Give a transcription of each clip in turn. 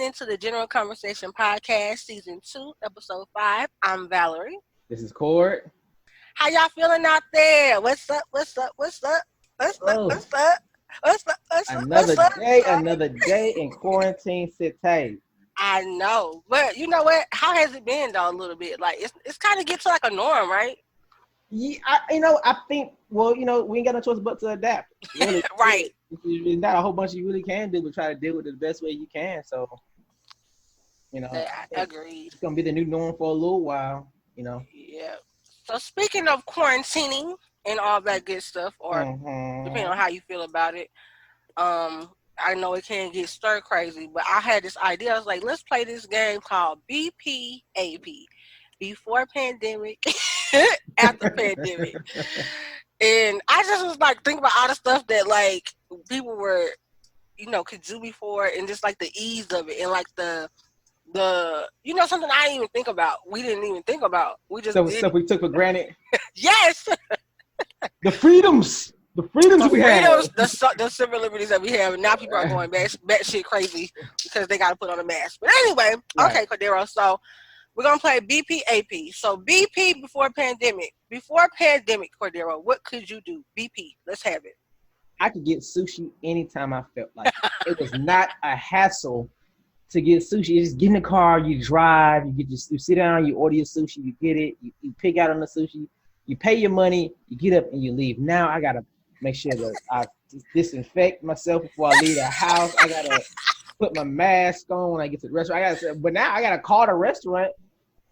listening to the General Conversation Podcast, Season 2, Episode 5. I'm Valerie. This is Cord. How y'all feeling out there? What's up? What's up? What's up? What's up? Oh, What's up? What's up? What's up? another What's up? day, another day in quarantine city. I know, but you know what? How has it been though? A little bit, like it's kind of get to like a norm, right? Yeah, I think, we ain't got no choice but to adapt. Really. Right. There's not a whole bunch you really can do, but try to deal with it the best way you can. So, I agreed. It's gonna be the new norm for a little while. Yeah. So speaking of quarantining and all that good stuff, or depending on how you feel about it, I know it can get stir crazy, but I had this idea. I was like, let's play this game called BPAP, before pandemic, after pandemic. And I just was like thinking about all the stuff that like people were, could do before, and just like the ease of it, and like the something I didn't even think about. We didn't even think about. We just stuff we took for granted. Yes. The freedoms we have. The civil liberties that we have, and now people are going batshit crazy because they got to put on a mask. But anyway, okay, Cordero. So we're gonna play BPAP. So BP before pandemic. Before pandemic, Cordero, what could you do? BP. Let's have it. I could get sushi anytime I felt like it. It was not a hassle to get sushi. You just get in the car, you drive, you sit down, you order your sushi, you get it, you pick out on the sushi, you pay your money, you get up and you leave. Now I gotta make sure that I disinfect myself before I leave the house. I gotta put my mask on when I get to the restaurant. But now I gotta call the restaurant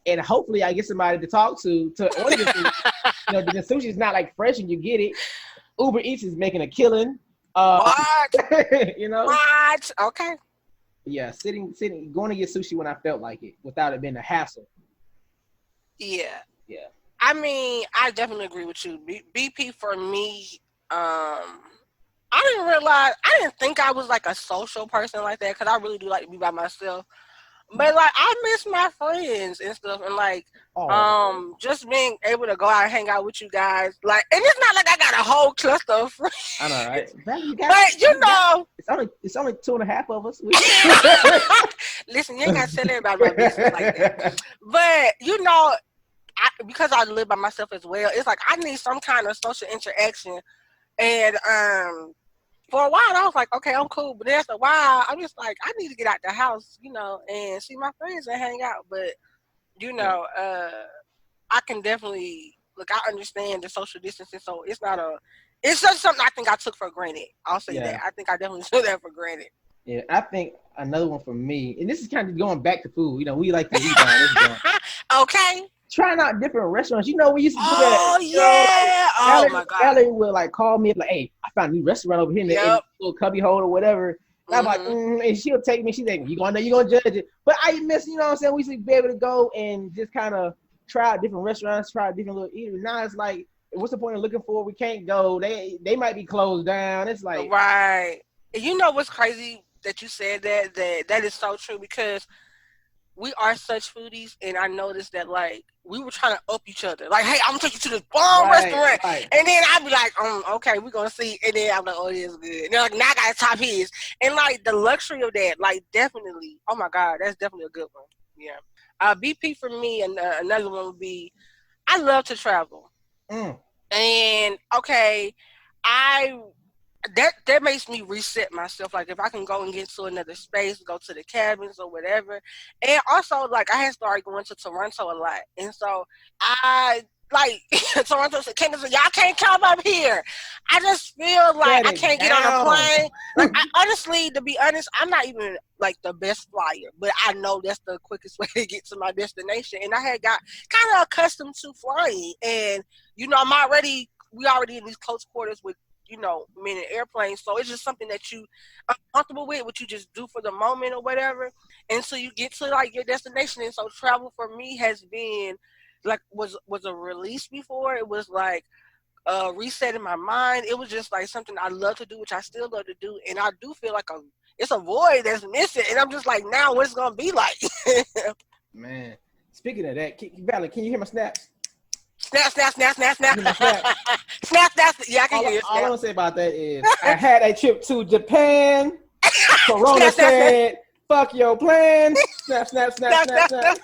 and hopefully I get somebody to talk to order the sushi. The sushi is not like fresh and you get it. Uber Eats is making a killing. What? What? Okay. Yeah, going to get sushi when I felt like it without it being a hassle. Yeah. Yeah. I mean, I definitely agree with you. BP for me, I didn't think I was like a social person like that, because I really do like to be by myself. But like I miss my friends and stuff, and like just being able to go out and hang out with you guys. Like, and it's not like I got a whole cluster of friends. I know, right? It's only 2.5 of us. Listen, you ain't got to tell everybody my business like that. But because I live by myself as well, it's like I need some kind of social interaction. And for a while I was like, okay, I'm cool. But after a while, I'm just like, I need to get out the house, and see my friends and hang out. But I can definitely I understand the social distancing, so it's just something I think I took for granted. I'll say that. I think I definitely took that for granted. Yeah, I think another one for me, and this is kind of going back to food. We like to eat down. Okay. Trying out different restaurants. We used to do that. Oh, yeah. Oh, my God. Ellie would call me up hey, I found a new restaurant over here in the little cubby hole or whatever. And I'm like, and she'll take me. She's like, you're going to judge it. But I miss, what I'm saying? We used to be able to go and just kind of try out different restaurants, try out different little eateries. Now it's like, what's the point of looking for? We can't go. They might be closed down. It's like. Right. And you know what's crazy that you said that is so true, because we are such foodies, and I noticed that we were trying to up each other. Like, hey, I'm gonna take you to this bomb restaurant, and then I'd be like, okay, we're gonna see, and then I'm like, oh, this is good. And they're like, now I gotta top his, and the luxury of that, definitely. Oh my God, that's definitely a good one. Yeah. BP for me, and another one would be, I love to travel, and okay, that makes me reset myself. Like, if I can go and get to another space, go to the cabins or whatever. And also, I had started going to Toronto a lot. And so I Toronto said, y'all can't come up here. I just feel like I can't get on a plane. Honestly, to be honest, I'm not even the best flyer, but I know that's the quickest way to get to my destination. And I had got kind of accustomed to flying. And, we already in these close quarters with, men in airplanes, so it's just something that you are comfortable with, what you just do for the moment or whatever, and so you get to your destination. And so travel for me has been was a release before. It was resetting my mind. It was just something I love to do, which I still love to do, and I do feel like it's a void that's missing, and I'm just now what's it gonna be like. Man, speaking of that, Valerie, can you hear my snaps? Snap. Snap. Yeah, I can hear it. All I'm going to say about that is I had a trip to Japan. Corona said, Fuck your plan. Snap, snap, snap, snap, snap.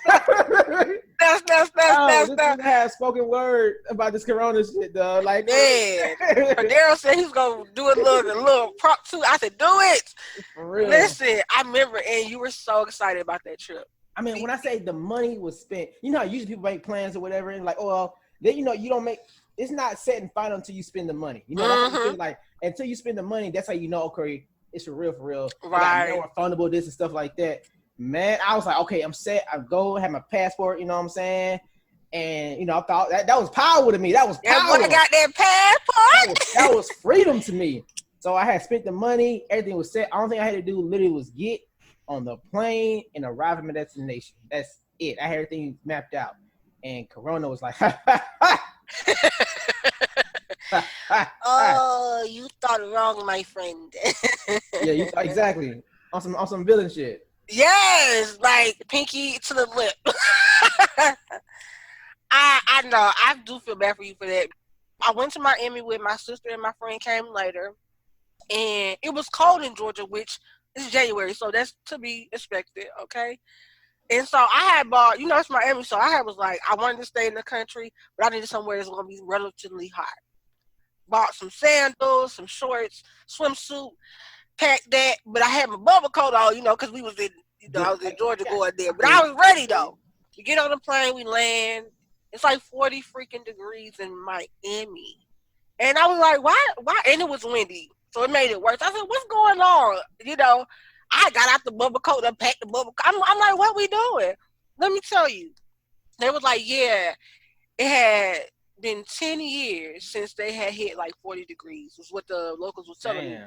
Oh, this has spoken word about this corona shit, though. Like, man, Daryl said he was gonna do a little prop too. I said, do it. For real. Listen, I remember, and you were so excited about that trip. I mean, when I say the money was spent, you know how usually people make plans or whatever, and like, oh, well, then you don't make. It's not set and final until you spend the money. You know, that's what you feel like until you spend the money, that's how you know, okay, it's for real, for real. Right. More fundable, this and stuff like that. Man, I was like, okay, I'm set. I go, have my passport. You know what I'm saying? And I thought that was power to me. That was power. Everybody got that passport. That was freedom to me. So I had spent the money. Everything was set. All thing I had to do literally was get on the plane and arrive at my destination. That's it. I had everything mapped out. And Corona was like, oh, you thought wrong, my friend. Yeah, you thought exactly. On some villain shit. Yes, like pinky to the lip. I know. I do feel bad for you for that. I went to Miami with my sister and my friend came later. And it was cold in Georgia, which is January, so that's to be expected, okay? And so I had bought, it's Miami, so I was like, I wanted to stay in the country, but I needed somewhere that's going to be relatively hot. Bought some sandals, some shorts, swimsuit, packed that, but I had my bubble coat on, because we was in, I was in Georgia going there. But I was ready, though. We get on the plane, we land. It's like 40 freaking degrees in Miami. And I was like, why? And it was windy. So it made it worse. I said, what's going on? I got out the bubble coat and packed the bubble coat. I'm like, what we doing? Let me tell you. They was like, yeah, it had been 10 years since they had hit like 40 degrees, was what the locals was telling me.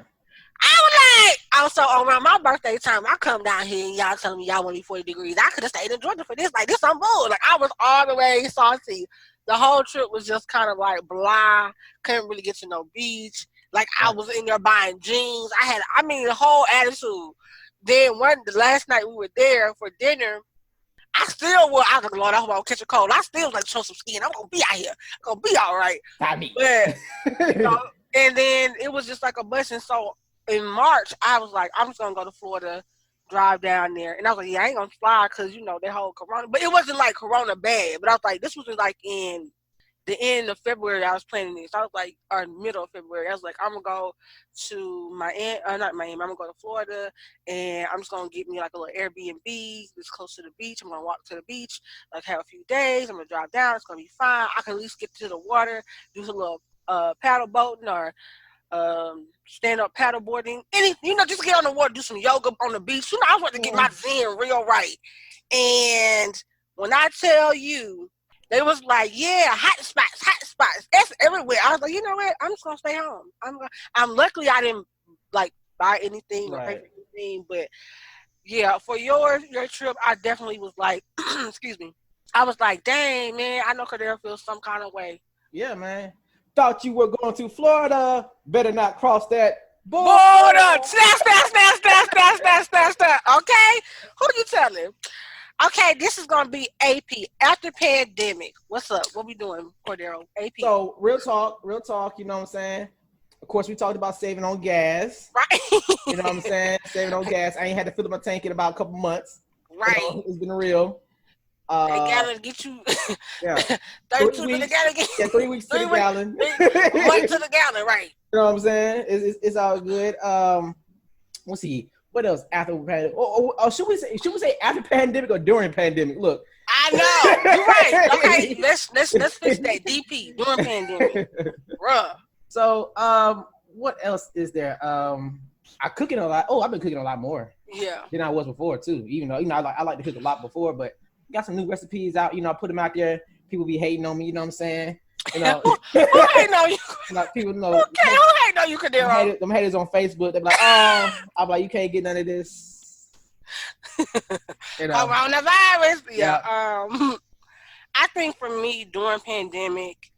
I was so around my birthday time, I come down here and y'all telling me y'all want me 40 degrees. I could have stayed in Georgia for this. Like, this some bull. Like, I was all the way salty. The whole trip was just kind of like blah. Couldn't really get to no beach. Like, I was in there buying jeans. The whole attitude. Then the last night we were there for dinner, I was like, Lord, I hope I don't catch a cold. I still was like, show some skin. I'm going to be out here. I'm going to be all right. But, and then it was just like a blessing. So in March, I was like, I'm just going to go to Florida, drive down there. And I was like, yeah, I ain't going to fly because, that whole Corona. But it wasn't like Corona bad. But I was like, this was like in the end of February, I was planning this. I was like, or middle of February, I was like, I'm going to go to not Miami, I'm going to go to Florida, and I'm just going to get me like a little Airbnb that's close to the beach. I'm going to walk to the beach, like have a few days. I'm going to drive down. It's going to be fine. I can at least get to the water, do a little paddle boating or stand-up paddle boarding. Just get on the water, do some yoga on the beach. I want to get my zen real right. And when I tell you, they was like, yeah, hot spots. That's everywhere. I was like, you know what? I'm just gonna stay home. I'm luckily I didn't like buy anything or pay for anything, but yeah, for your trip, I definitely was like, excuse me. I was like, dang man, I know Cordero feels some kind of way. Yeah, man. Thought you were going to Florida. Better not cross that border. Snap. Okay, who you telling? Okay, this is going to be AP, after pandemic. What's up? What we doing, Cordero? AP. So, real talk, you know what I'm saying? Of course, we talked about saving on gas. Right. You know what I'm saying? Saving on gas. I ain't had to fill up my tank in about a couple months. Right. It's been real. They gotta get you 32 to the gallon. 3 weeks to the gallon. 1 to the gallon, right. You know what I'm saying? It's all good. Let's see. What else after pandemic? Should we say after pandemic or during pandemic? Look, I know you're right. Okay, let's fix that. DP during pandemic, bruh. So what else is there? I cooking a lot. I've been cooking a lot more. Yeah. Than I was before too. Even though I like to cook a lot before, but got some new recipes out. I put them out there. People be hating on me. You know what I'm saying? Who hating on you? People know. Okay, who hating on you, Cordero? Them haters on Facebook. They're like, I'm like, you can't get none of this. Coronavirus. Yeah. I think for me during pandemic,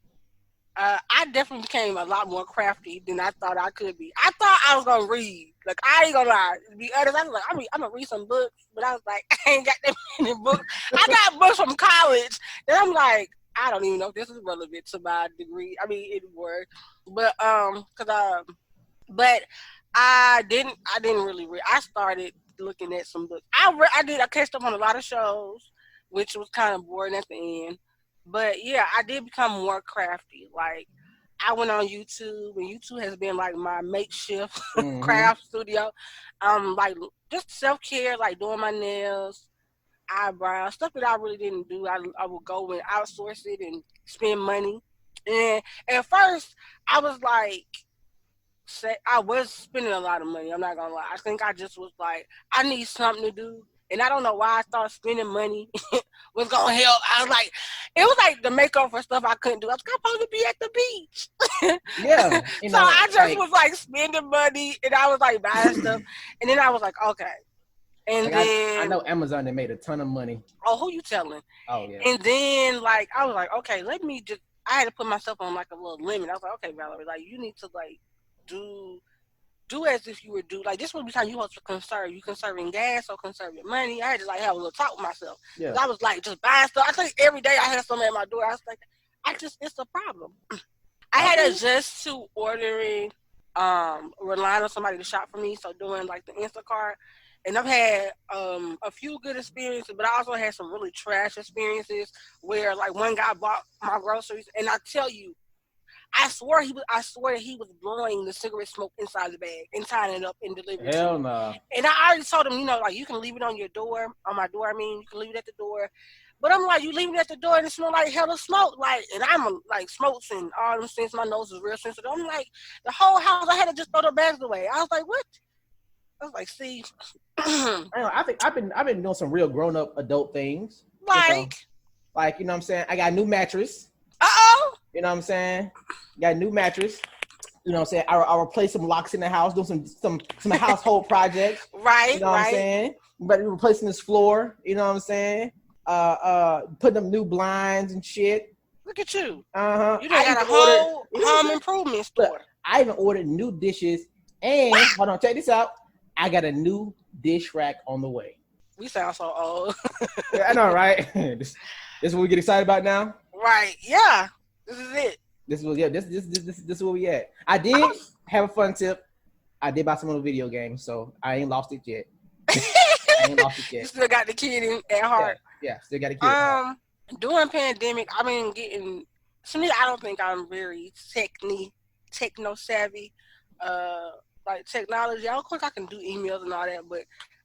I definitely became a lot more crafty than I thought I could be. I thought I was gonna read. Like, I ain't gonna lie. To be honest, I was like, I'm gonna read some books, but I was like, I ain't got that many books. I got books from college, and I'm like, I don't even know if this is relevant to my degree. I mean, anymore. But I didn't really read. I started looking at some books. I catched up on a lot of shows, which was kind of boring at the end. But yeah, I did become more crafty. Like I went on YouTube, and YouTube has been like my makeshift Mm-hmm. craft studio. Like just self care, like doing my nails, eyebrows, stuff that I really didn't do. I would go and outsource it and spend money. And at first, I was like, I was spending a lot of money. I'm not gonna lie. I think I just was like, I need something to do, and I don't know why I thought spending money was gonna help. I was like, it was like the makeup for stuff I couldn't do. I was supposed to be at the beach, Yeah, so I just was like spending money, and I was like buying stuff, and then I was like, okay, and like I then know Amazon they made a ton of money. oh, who you telling? Oh yeah. And then like I was like, okay, let me just. I had to put myself on like a little limit. I was like, okay, Valerie, like you need to like do as if you were do like this would be time you supposed to conserve. You conserving gas or conserving money. I had to like have a little talk with myself. Yeah. I was like just buying stuff. I think every day I had something at my door. I was like, it's a problem. I had to adjust to ordering, relying on somebody to shop for me. So doing like the Instacart. And I've had a few good experiences, but I also had some really trash experiences where like one guy bought my groceries, and I tell you, I swear that he was blowing the cigarette smoke inside the bag and tying it up and delivering it to Hell me. no. And I already told him, like you can leave it on your door, on my door. I mean, you can leave it at the door. But I'm like, you leave it at the door and it smells like hella smoke. Like, and I'm like smokes and all them things. My nose is real sensitive. I'm like, the whole house, I had to just throw the bags away. I was like, what? I was like, see, I know. I think I've been doing some real grown up adult things. Like you know what I'm saying. I got a new mattress. You know what I'm saying. Got a new mattress. You know what I'm saying. I'll replace some locks in the house. Do some household projects. Right. You know what I'm saying. But replacing this floor. You know what I'm saying. Putting up new blinds and shit. Look at you. You done got a whole home improvement store. Look, I even ordered new dishes. And hold on, check this out. I got a new dish rack on the way. We sound so old. Yeah, I know, right? This is what we get excited about now. Right. Yeah. This is it. This is where we at. I did have a fun tip. I did buy some little video games, so I ain't lost it yet. You still got the kid at heart. Yeah, still got a kid. During pandemic, I've been getting. To me, I don't think I'm very techno savvy. Like technology. Of course, I can do emails and all that, but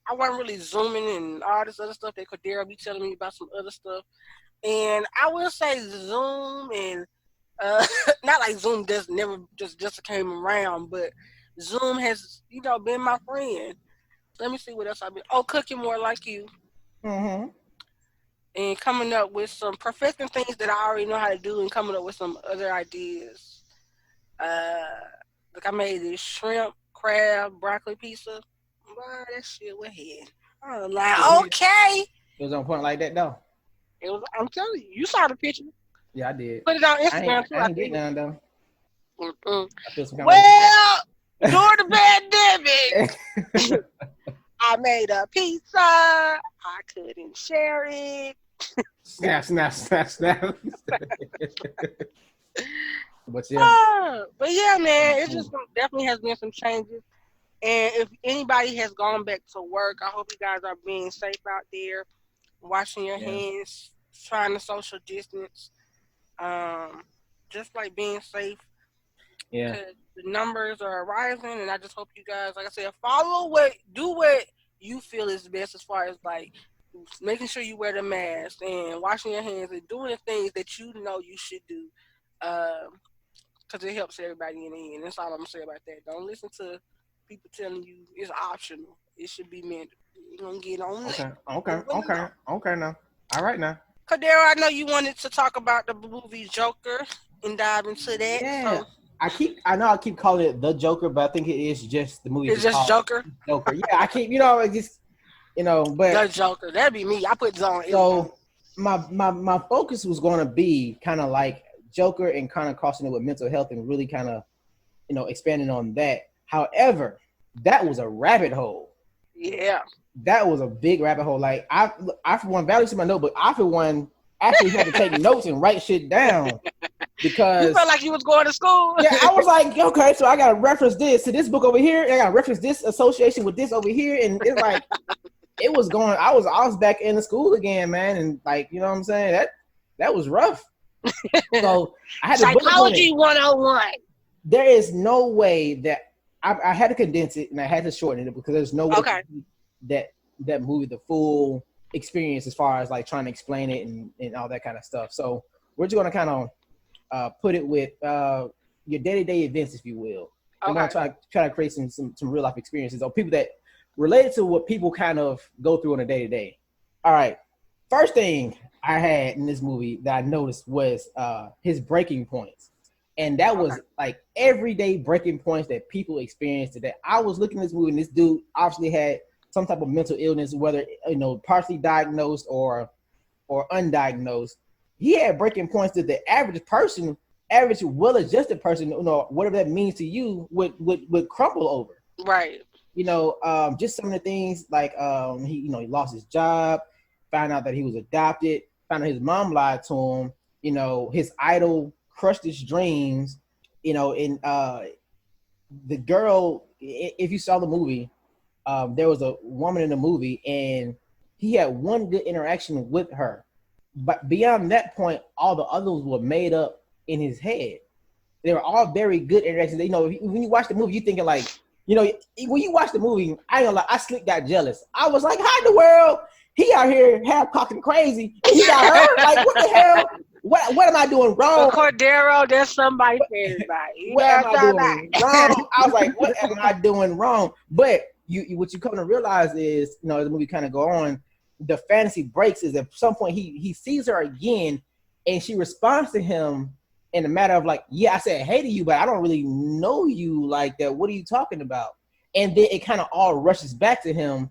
I wasn't really zooming and all this other stuff that Cordero be telling me about some other stuff. And I will say Zoom and not like Zoom just came around, but Zoom has been my friend. Let me see what else I've been. Oh, cooking more like you. Mm-hmm. And coming up with some perfecting things that I already know how to do, and coming up with some other ideas. Like I made this shrimp, crab, broccoli pizza. Boy, that shit went ahead. I was like, okay. It was on point like that though. It was. I'm telling you, you saw the picture. Yeah, I did. Put it on Instagram too. I ain't getting none though. I feel some kind during the pandemic, I made a pizza. I couldn't share it. Snap. But yeah, man, it just definitely has been some changes. And if anybody has gone back to work, I hope you guys are being safe out there, washing your hands, trying to social distance, just like being safe. Yeah. The numbers are rising, and I just hope you guys, like I said, do what you feel is best as far as like making sure you wear the mask and washing your hands and doing the things that you know you should do. Because it helps everybody in the end. That's all I'm gonna say about that. Don't listen to people telling you it's optional. It should be mandatory. You're gonna get on that. Okay now. All right now. Cordero, I know you wanted to talk about the movie Joker and dive into that. Yeah. So. I know I keep calling it The Joker, but I think it is just the movie. It's just Joker? Joker. Yeah, I keep, it just, but. The Joker. That'd be me. I put Zone. So my focus was going to be kind of like Joker and kind of crossing it with mental health and really kind of, expanding on that. However, that was a rabbit hole. Yeah. That was a big rabbit hole. Like I for one, Valerie see my notebook. I for one actually had to take notes and write shit down. You because felt like you was going to school. yeah, I was like, okay, so I gotta reference this to this book over here, and I gotta reference this association with this over here, and it's like it was going. I was back in the school again, man, and like you know what I'm saying that was rough. So I had to bullet point it. Psychology 101. There is no way that I had to condense it and I had to shorten it because there's no way Okay. that movie the full experience as far as like trying to explain it and all that kind of stuff. So we're just gonna kind of put it with your day-to-day events, if you will. I'm gonna try to create some real life experiences or people that related to what people kind of go through on a day-to-day. All right. First thing I had in this movie that I noticed was his breaking points. And that was like everyday breaking points that people experienced today. I was looking at this movie and this dude obviously had some type of mental illness, whether partially diagnosed or undiagnosed. He had breaking points that the average person, average well-adjusted person, whatever that means to you, would crumble over. Right. Just some of the things like he lost his job, found out that he was adopted, found out his mom lied to him, his idol crushed his dreams, and the girl, if you saw the movie, there was a woman in the movie and he had one good interaction with her. But beyond that point, all the others were made up in his head. They were all very good interactions. When you watch the movie, you thinking like, when you watch the movie, I ain't gonna lie, I slick got jealous. I was like, how in the world he out here half cocked and crazy and he got her? Like, what the hell? What am I doing wrong? But Cordero, there's somebody for everybody. What am I doing wrong? I was like, what am I doing wrong? But what you come to realize is, as the movie kind of go on, the fantasy breaks is at some point he sees her again and she responds to him in a matter of like, yeah, I said hey to you, but I don't really know you like that. What are you talking about? And then it kind of all rushes back to him,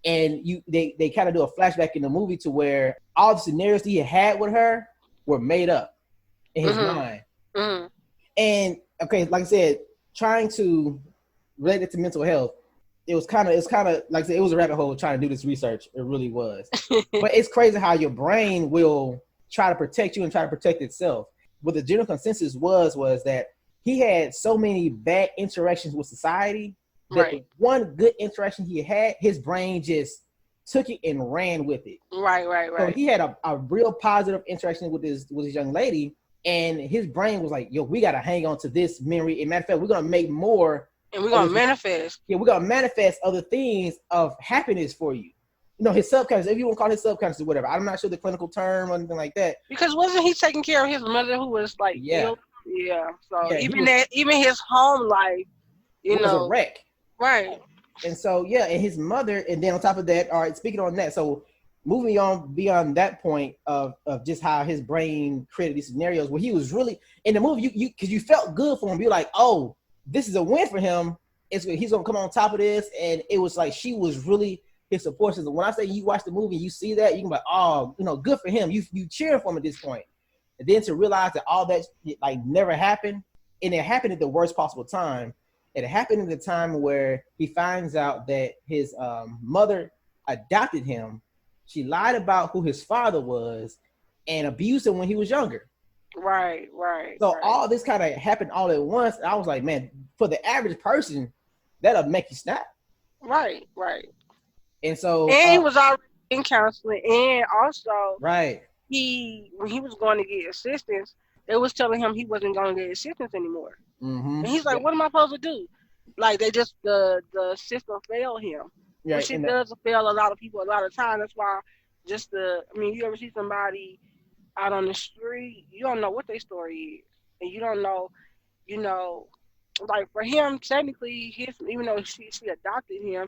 and they kind of do a flashback in the movie to where all the scenarios he had with her were made up in his mind. Mm-hmm. And okay, like I said, trying to relate it to mental health, it was kind of like I said, it was a rabbit hole trying to do this research. It really was. But it's crazy how your brain will try to protect you and try to protect itself. What the general consensus was that he had so many bad interactions with society that the one good interaction he had, his brain just took it and ran with it. Right. So he had a real positive interaction with this young lady, and his brain was like, yo, we got to hang on to this memory. And matter of fact, we're going to make more. And we're going to manifest. Yeah, we're going to manifest other things of happiness for you. His subconscious, if you want to call it his subconscious or whatever. I'm not sure the clinical term or anything like that. Because wasn't he taking care of his mother who was like ill? Yeah. So yeah, even his home life, was a wreck. Right. And so, and his mother, and then on top of that, all right, speaking on that, so moving on beyond that point of just how his brain created these scenarios where he was really, in the movie, because you felt good for him, you're like, oh, this is a win for him. He's going to come on top of this, and it was like she was really his support system. When I say you watch the movie, you see that, you can be like, oh, good for him. You cheering for him at this point. And then to realize that all that like never happened, and it happened at the worst possible time. It happened at the time where he finds out that his mother adopted him. She lied about who his father was and abused him when he was younger. Right. So all this kind of happened all at once. And I was like, man, for the average person, that'll make you snap. Right. And so, he was already in counseling, and also, when he was going to get assistance, they was telling him he wasn't going to get assistance anymore. Mm-hmm. And he's like, what am I supposed to do? Like, they just, the system failed him. Yeah, which it does fail a lot of people a lot of times. That's why you ever see somebody out on the street, you don't know what their story is. And you don't know, like for him, technically, even though she adopted him,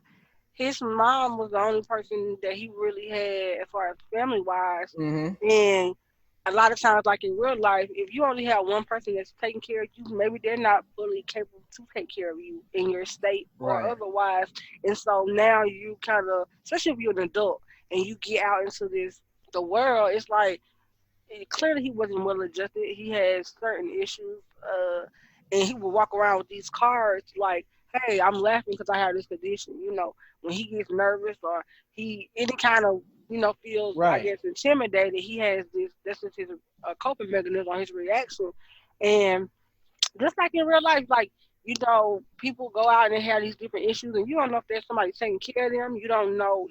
his mom was the only person that he really had as far as family wise. Mm-hmm. And a lot of times, like in real life, if you only have one person that's taking care of you, maybe they're not fully capable to take care of you in your state or otherwise. And so now you kind of, especially if you're an adult and you get out into the world, it's like, clearly he wasn't well adjusted. He had certain issues, and he would walk around with these cards like, hey, I'm laughing because I have this condition. When he gets nervous or any kind of feels, I Right. guess, intimidated, he has this. That's just his coping mechanism on his reaction, and just like in real life, like people go out and have these different issues, and you don't know if there's somebody taking care of them. You don't know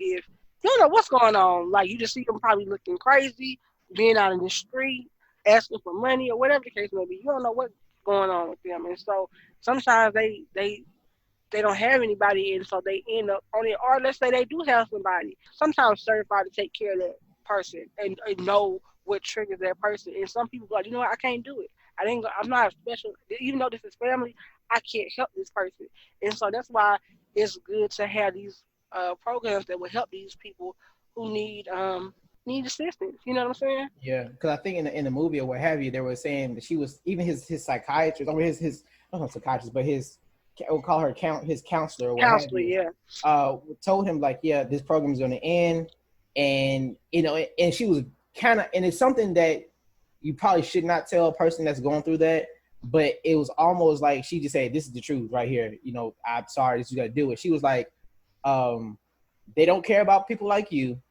what's going on. Like you just see them probably looking crazy, being out in the street, asking for money or whatever the case may be. You don't know what's going on with them, and so sometimes they don't have anybody, and so they end up on it. Or let's say they do have somebody, sometimes certified to take care of that person and know what triggers that person. And some people go, like, I can't do it. I'm not special. Even though this is family, I can't help this person. And so that's why it's good to have these programs that will help these people who need assistance. You know what I'm saying? Yeah, because I think in the movie or what have you, they were saying that she was even his psychiatrist or his not psychiatrist, but we'll call her his counselor or what have Counselor, you, yeah. told him like, yeah, this program is going to end, and and she was kind of, and it's something that you probably should not tell a person that's going through that, but it was almost like she just said, this is the truth right here. I'm sorry, this you got to do it. She was like, they don't care about people like you,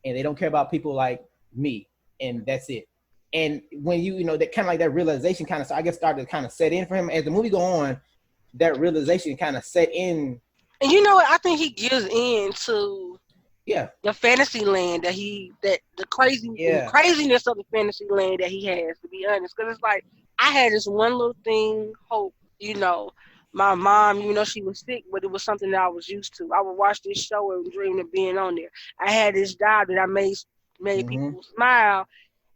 and they don't care about people like me, and that's it. And when that kind of like that realization kind of, so I guess, started to kind of set in for him as the movie go on. That realization kind of set in. And you know what? I think he gives in to Yeah. the fantasy land that the Yeah. craziness of the fantasy land that he has. To be honest, because it's like I had this one little thing, hope. My mom, she was sick, but it was something that I was used to. I would watch this show and dream of being on there. I had this job that I made Mm-hmm. people smile,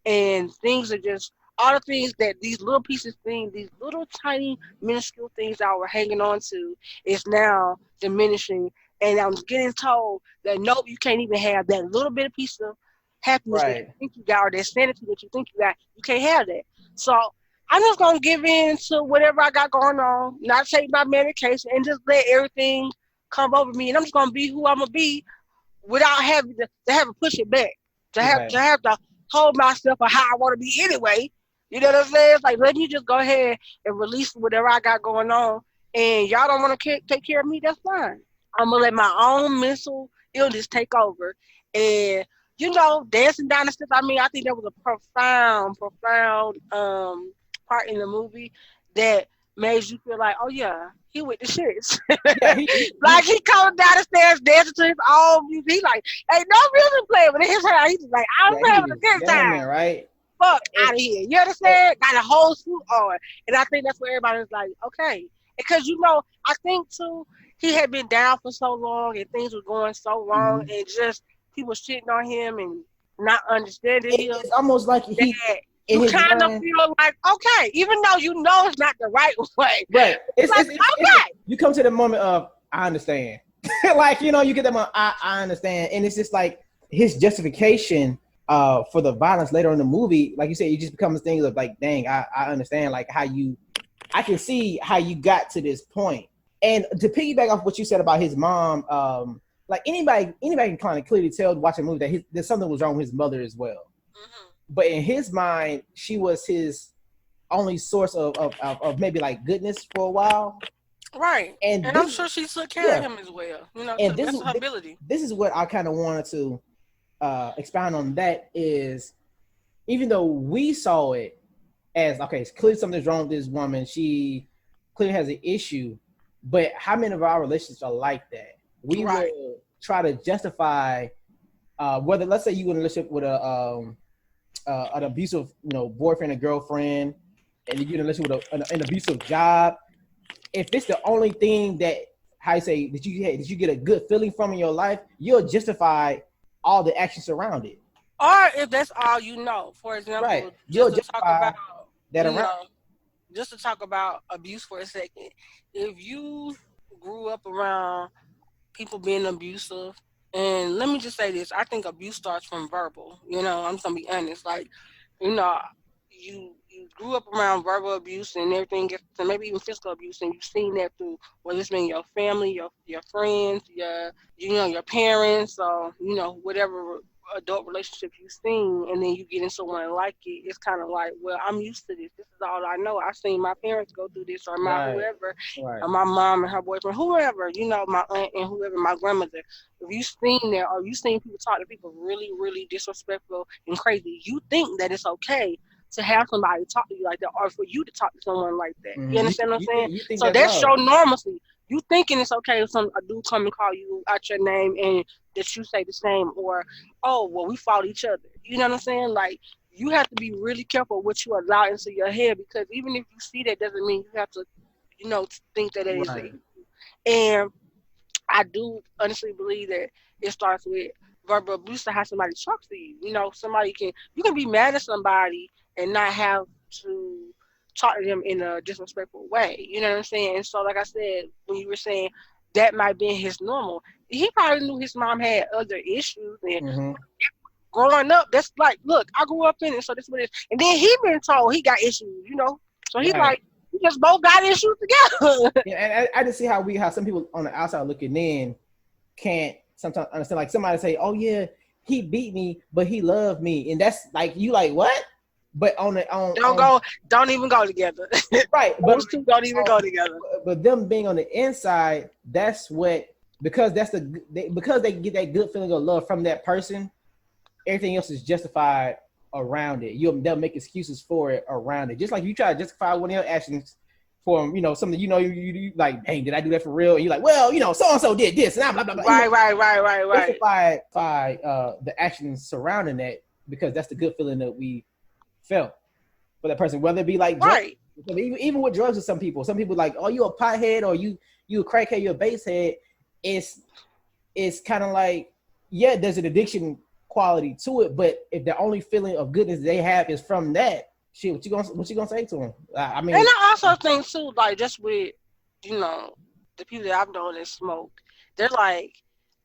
and things are just all the things that these little pieces things, these little tiny minuscule things I were hanging on to is now diminishing, and I'm getting told that nope, you can't even have that little bit of piece of happiness that you Right. think you got or that sanity that you think you got. You can't have that. So I'm just gonna give in to whatever I got going on, not take my medication, and just let everything come over me, and I'm just gonna be who I'm gonna be without having to have to push it back, Right. to have to hold myself for how I want to be anyway. You know what I'm saying? It's like let me just go ahead and release whatever I got going on, and y'all don't want to take care of me. That's fine. I'm gonna let my own mental illness take over, and dancing down the steps. I mean, I think that was a profound part in the movie that made you feel like, oh yeah, he with the shits. Yeah. He Like he coming down the stairs dancing to his own music. He like, ain't no music playing, but in his head, he's just like, I'm yeah, he having a was good jamming, time. right? Fuck And, out of here. You and understand? Got a whole suit on. And I think that's where everybody's like, okay. Because I think too, he had been down for so long and things were going so wrong mhm. and just people shitting on him and not understanding him It's almost like he that in you his kind of mind. feel like, okay, even though you know it's not the right way, Right. it's like, okay. You come to the moment of, I understand. Like, you get that moment, I understand. And it's just like his justification for the violence later in the movie, like you said, it just becomes things of like, dang, I understand like I can see how you got to this point. And to piggyback off what you said about his mom, like anybody can kind of clearly tell watching a movie that there's something was wrong with his mother as well. Hmm. But in his mind, she was his only source of maybe like goodness for a while. Right. And And I'm this, sure she took care of yeah, him as well, to and the best of her ability. this is what I kind of wanted to expound on. That is, even though we saw it as okay, it's clearly something's wrong with this woman. She clearly has an issue. But how many of our relationships are like that? We Right. will try to justify whether, let's say, you in a relationship with an abusive, boyfriend or girlfriend, and you're in a relationship with an abusive job. If it's the only thing that, how you say, that you get a good feeling from in your life, you'll justify all the actions around it. Or if that's all you know. For Right. example, You'll justify that you around. know, just to talk about abuse for a second. If you grew up around people being abusive, and let me just say this, I think abuse starts from verbal. I'm just gonna be honest. Like, you know, you grew up around verbal abuse and everything, and maybe even physical abuse, and you've seen that through whether it's been your family, your friends, your parents, or whatever. adult relationship you've seen, and then you get into one like it, it's kind of like, well, I'm used to this. This is all I know. I've seen my parents go through this, or my Right. whoever, Right. or my mom and her boyfriend, whoever, my aunt and whoever, my grandmother. If you've seen that, or you've seen people talk to people really, really disrespectful and crazy, you think that it's okay to have somebody talk to you like that, or for you to talk to someone like that. You Mm-hmm. understand what I'm saying? You think So that's that's love? your normalcy. You thinking it's okay if a dude come and call you out your name and that you say the same, or oh well, we fought each other. You know what I'm saying? Like, you have to be really careful what you allow into your head, because even if you see that, doesn't mean you have to, think that it is an Right. issue. And I do honestly believe that it starts with verbal abuse, to have somebody talk to you. You can be mad at somebody and not have to talk to them in a disrespectful way. You know what I'm saying? And so, like I said, when you were saying that might be his normal, he probably knew his mom had other issues, and Mm-hmm. growing up, that's like, look, I grew up in it, so this is what it is. And then he been told he got issues. So he's Right. like, we just both got issues together. Yeah, and I just see how some people on the outside looking in can't sometimes understand. Like somebody say, "Oh yeah, he beat me, but he loved me," and that's like you like what? But on the on Don't even go together. right, Those two don't even go together. but them being on the inside, that's what because because they get that good feeling of love from that person. Everything else is justified around it. They'll make excuses for it around it. Just like you try to justify one of your actions for something you like, dang, did I do that for real? And you're like, well, so and so did this and blah blah blah. Right. Justify the actions surrounding that because that's the good feeling that we felt for that person, whether it be like drugs. Right. Even with drugs, with some people like, oh, you a pothead or you a crackhead, you a basehead. It's kind of like, yeah, there's an addiction quality to it, but if the only feeling of goodness they have is from that, shit, what you gonna say to them? I mean, And I also think too, like, just with the people that I've known that smoke, they're like,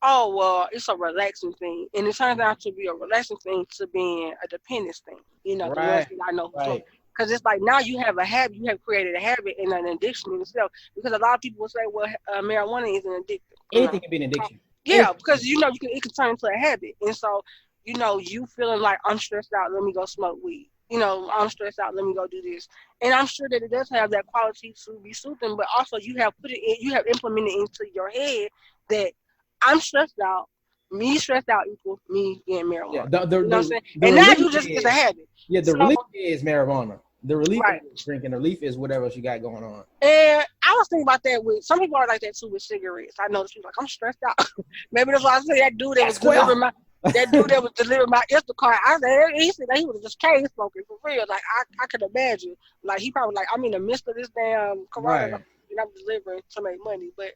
oh well, it's a relaxing thing, and it turns out to be a relaxing thing to being a dependence thing. The ones right, that I know who smoke. right. Because it's like now you have a habit, you have created a habit and an addiction in itself. Because a lot of people will say, well, marijuana is an addictive. Anything can be an addiction. Yeah, because it can turn into a habit, and so you feeling like, I'm stressed out, let me go smoke weed. I'm stressed out, let me go do this. And I'm sure that it does have that quality to be soothing, but also you have implemented into your head that I'm stressed out. Me stressed out equals me getting Yeah, marijuana. the You know what I'm saying? the And now relief it's a habit. yeah, the So, relief is marijuana. The relief right. is drinking. The relief is whatever else you got going on. And I was thinking about that with some people are like that too with cigarettes. I noticed people like, I'm stressed out. Maybe that's why I say that dude that was delivering my Instacart. I said he said that he was just chain smoking for real. Like I could imagine. Like he probably like, I'm in the midst of this damn corona Right. and I'm delivering to make money. But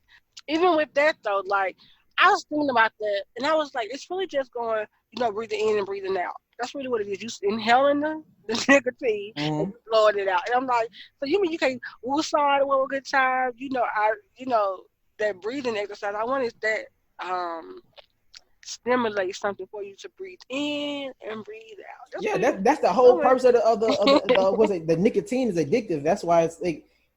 even with that though, like I was thinking about that and I was like, it's really just going, breathing in and breathing out. That's really what it is. You inhaling the nicotine and blowing it out. And I'm like, so you mean you can't woosah to a good time? That breathing exercise. I wanted that stimulate something for you to breathe in and breathe out. That's the whole purpose of the what's it? The nicotine is addictive. That's why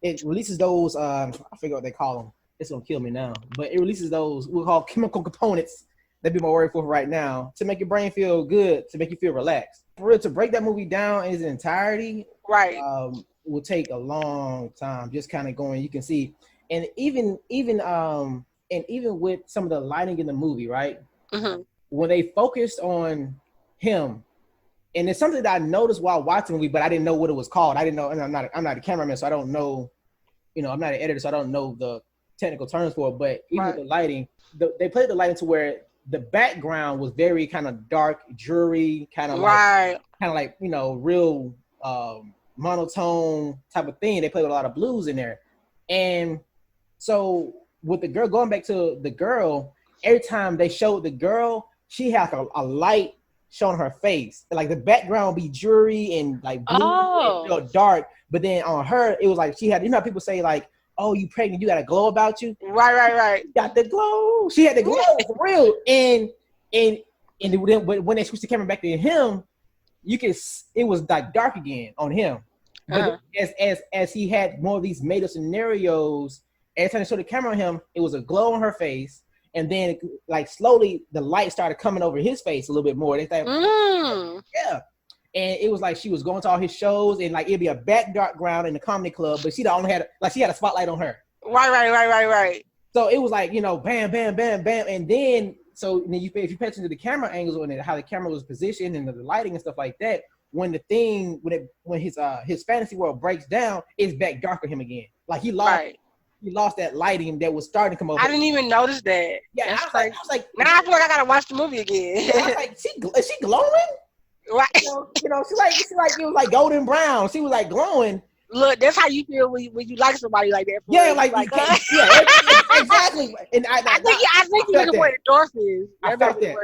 it releases those I forget what they call them. It's gonna kill me now, but it releases those we'll call chemical components. That'd be my word for right now to make your brain feel good, to make you feel relaxed. For real, to break that movie down in its entirety, right, will take a long time. Just kind of going, you can see, and even with some of the lighting in the movie, right? Mm-hmm. When they focused on him, and it's something that I noticed while watching the movie, but I didn't know what it was called. I didn't know, and I'm not a cameraman, so I don't know. I'm not an editor, so I don't know the technical terms for it. But even with the lighting, they played the lighting to where the background was very kind of dark, dreary, kind of like real monotone type of thing. They played with a lot of blues in there, and so with the girl, going back to the girl, every time they showed the girl, she had a light showing her face. Like the background would be dreary and like blue and dark, but then on her it was like she had. How people say like, "Oh, you pregnant? You got a glow about you." Right. Got the glow. She had the glow for real. And then when they switched the camera back to him, it was like dark again on him. But as he had more of these made up scenarios, every time they showed the camera on him, it was a glow on her face. and then like slowly the light started coming over his face a little bit more. They thought, yeah. And it was like she was going to all his shows, and like it'd be a background in the comedy club, but she only had she had a spotlight on her. Right. So it was like, you know, bam, bam, bam, bam, and then if you pay attention to the camera angles and how the camera was positioned and the lighting and stuff like that, when his fantasy world breaks down, it's back dark for him again. Like he lost that lighting that was starting to come over. I didn't even notice that. Yeah, I was like, now I feel like I gotta watch the movie again. Yeah, I was like, is she glowing? Right. You know, she like it was like golden brown. She was like glowing. Look, that's how you feel when you like somebody like that. Yeah, yeah, exactly. And I think you looking for endorphins. I felt that.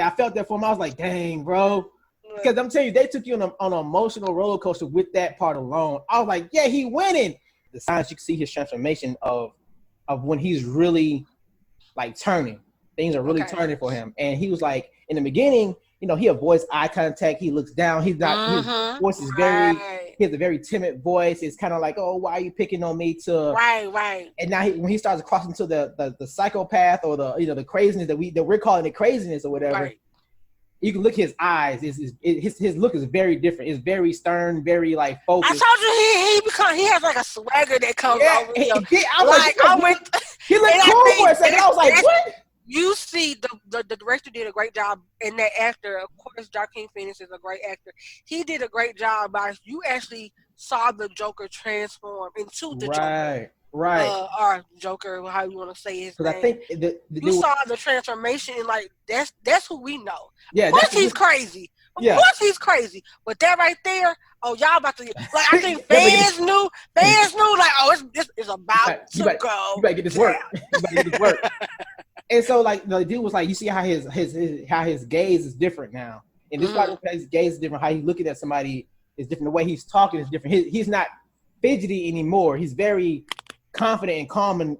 I felt that for him. I was like, dang, bro. Because I'm telling you, they took you on an emotional roller coaster with that part alone. I was like, yeah, he winning. The signs you can see his transformation of when he's really like turning. Things are really turning for him. And he was like, in the beginning, you know, he avoids eye contact. He looks down. He's not. His voice is he has a very timid voice. It's kind of like, oh, why are you picking on me? Right. And now when he starts crossing to the psychopath or the craziness that we're calling it craziness or whatever. Right. You can look at his eyes. His look is very different. It's very stern, very like focused. I told you he has like a swagger that comes over him. He looked cool for a second. I was like, what? You see, the director did a great job, and that actor, of course, Joaquin Phoenix is a great actor. He did a great job you actually saw the Joker transform into the Joker. Right. Or Joker, how you want to say his name. I think you saw the transformation, and like that's who we know. Yeah, of course he's crazy. Of course he's crazy. But that right there, oh, y'all about to like. I think fans knew like, oh, it's about to go. You better get this work. And so, like, the dude was like, you see how his gaze is different now, and this why his gaze is different. How he's looking at somebody is different. The way he's talking is different. He's not fidgety anymore. He's very confident and calm and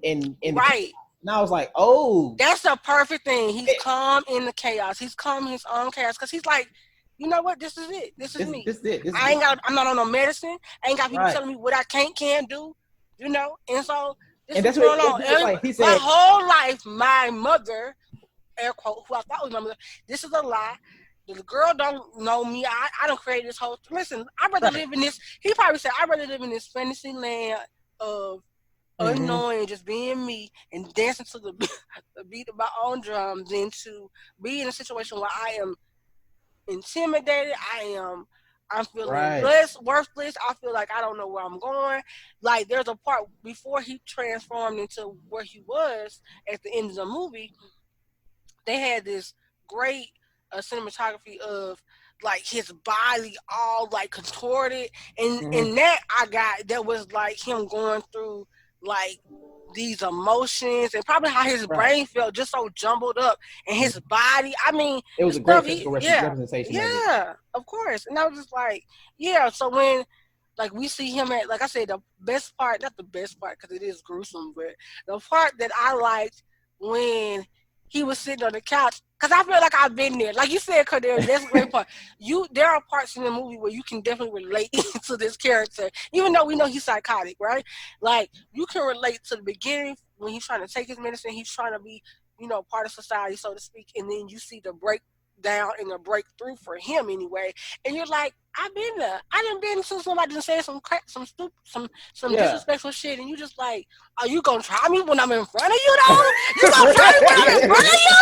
right. And I was like, oh, that's the perfect thing. He's calm in the chaos. He's calm in his own chaos because he's like, you know what? This is it. This is me. I'm not on no medicine. I ain't got people telling me what I can't do. You know, and so. And that's what like, he said. My whole life, my mother, air quote, who I thought was my mother, this is a lie. The girl don't know me. I don't create this whole. Listen, I'd rather live in this. He probably said, I'd rather live in this fantasy land of unknowing, just being me and dancing to the beat of my own drum than to be in a situation where I am intimidated. I'm feeling worthless. I feel like I don't know where I'm going. Like, there's a part before he transformed into where he was at the end of the movie, they had this great cinematography of like his body all like contorted. And in that that was like him going through like these emotions and probably how his brain felt just so jumbled up and his body. I mean, it was a great physical representation. Yeah, of course. And I was just like, yeah. So when like we see him at, like I said, the best part, not the best part because it is gruesome, but the part that I liked when he was sitting on the couch, because I feel like I've been there. Like you said, Cordell, that's a great part. There are parts in the movie where you can definitely relate to this character, even though we know he's psychotic, right? Like, you can relate to the beginning when he's trying to take his medicine, he's trying to be, part of society, so to speak, and then you see the breakdown and the breakthrough for him anyway, and you're like, I've been there. I done been to somebody and said some disrespectful shit, and you just like, are you gonna try me when I'm in front of you though? You gonna try me when I'm in front of you?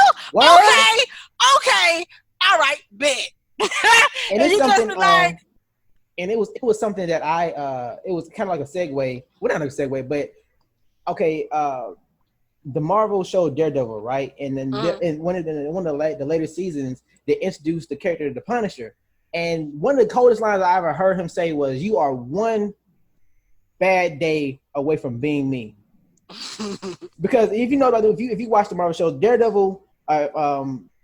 Okay, all right, bet. And it's something like, and it was something that it was kind of like a segue. Well, not a segue, but okay. The Marvel show Daredevil, right? And then in one of the later seasons, they introduced the character of the Punisher. And one of the coldest lines I ever heard him say was, "You are one bad day away from being me." Because if you know, if you watch the Marvel show, Daredevil,